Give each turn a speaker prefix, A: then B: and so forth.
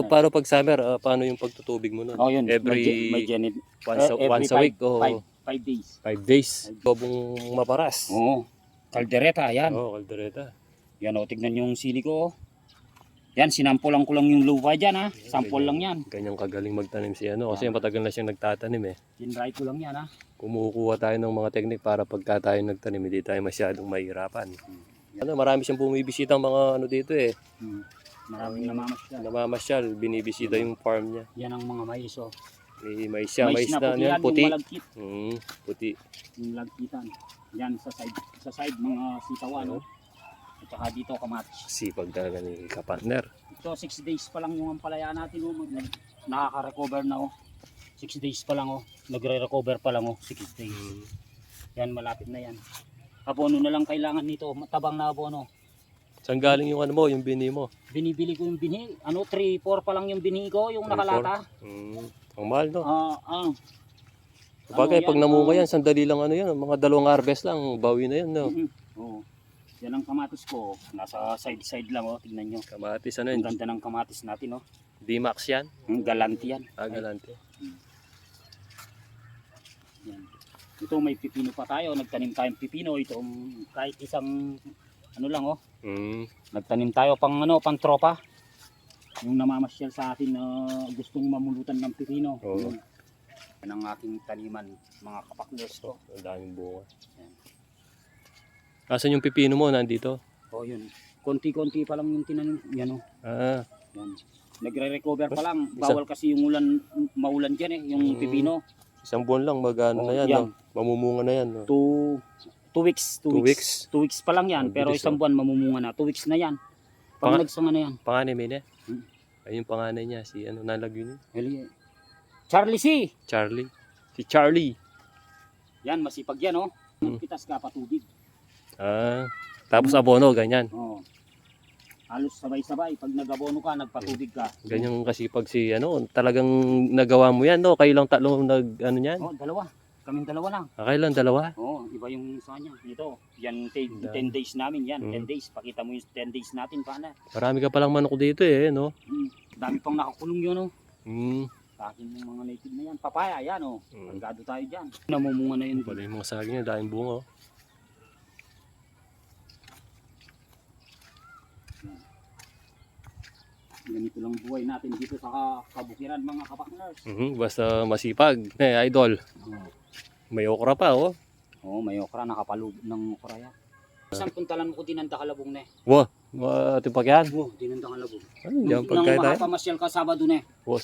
A: Paano pag summer, paano yung pagtutubig mo nun?
B: Oh, yun.
A: Every
B: may Janet.
A: once a week o
B: 5 days.
A: 5 days. Tubong maparas.
B: Oo. Kaldereta, yan.
A: Oo, kaldereta.
B: Yan o, tignan yung sili ko. Yan, sinampulan ko lang yung lupa dyan ha. Sample lang yan.
A: Ganyang kagaling magtanim si ano. Kasi matagal na siyang nagtatanim eh.
B: Tinry ko lang yan ha.
A: Kumukuha tayo ng mga teknik para pagka tayo nagtanim, hindi tayo masyadong mahirapan. Ano, marami siyang bumibisita ang mga ano dito eh.
B: Maraming namamasyal.
A: Namamasyal, binibisita yung farm niya.
B: Yan ang mga mais o.
A: May mais siya, mais na
B: puti
A: yan,
B: yan,
A: puti.
B: yung malagkit.
A: Puti.
B: Yung lagkitan. Yan sa side mga sitaw ano. At saka dito kamatis.
A: Sipag talaga ni kapartner.
B: So 6 days pa lang yung ampalaya natin oh. Nakaka-recover na oh. 6 days pa lang oh. Nagre-recover pa lang oh. 6 days. Yan malapit na yan. Abono na lang kailangan nito. Matabang na abono.
A: Saan galing yung ano mo, yung bini mo?
B: Binibili ko yung binhi. Ano 3-4 pa lang yung binhi ko. Yung nakalata.
A: Ang mahal no?
B: Ano,
A: Bagay, pag
B: yan,
A: namunga yan, sandali lang ano yan. Mga 2 harvest lang, bawi na yan no?
B: Oo. Yan ang kamatis ko. Nasa side lang oh. Tingnan nyo.
A: Kamatis ano
B: Ang
A: yun?
B: ganda ng kamatis natin oh.
A: D-Max yan?
B: Galanti yan.
A: Galante.
B: Yan. Ito may pipino pa tayo. Nagtanim tayong pipino. Ito kahit isang ano lang oh. Nagtanim tayo pang ano, pang tropa. Yung namamasyal sa atin na gustong mamulutan ng pipino.
A: Oo.
B: Yan ang aking taniman, mga kapakners ko.
A: Ang daming bunga.
B: Yan.
A: Asan yung pipino mo? Nandito?
B: Oh, yun. Konti-konti pa lang yung tinanim. Yan oh. Yan. Nagre-recover pa lang. Bawal kasi yung maulan dyan eh, yung pipino.
A: Isang buwan lang magano na yan,
B: yan.
A: no? Mamumunga na yan. No?
B: 2 weeks. 2 weeks. 2 weeks pa lang yan, pero
A: bilis,
B: isang buwan mamumunga na. 2 weeks na yan. Pag nagsanga na yan.
A: Panganay may na? Ayun yung panganay niya, si ano nalagyo niya?
B: Charlie C.
A: Charlie. Si Charlie.
B: Yan, masipag yan oh. Pitas ka pa tubig.
A: Tapos abono, ganyan.
B: Oh. Halos sabay-sabay. Pag nag-abono ka, nagpatubig ka.
A: Ganyan kasipag si ano, talagang nagawa mo yan, no? Kayo lang tatlo ano niyan?
B: Oh, dalawa. Kaming dalawa lang.
A: Kayo lang dalawa?
B: Oh, iba yung sa kanya. Ito, yan 10 days namin yan. 10 days. Pakita mo yung 10 days natin paano.
A: Marami ka palang manok dito eh, no?
B: Dami pang nakakulong yun oh. Sa akin yung mga native na yan. Papaya, yan oh. Pagkado tayo dyan. Namumunga na yun.
A: Pala yung mga saging niya, daming bunga oh.
B: Ganito lang buhay natin dito sa kabukiran mga kapakners.
A: Basta masipag. Idol. May okra pa oh.
B: Oo, may okra. Nakapalubog ng okra yan. Isang puntalan mo ko dinanda kalabong na eh.
A: Wow, tipag yan.
B: Oo, dinanda kalabong.
A: Ano yan, pagkaya tayo?
B: Nang makapamasyal ka Sabado na eh.
A: Wow,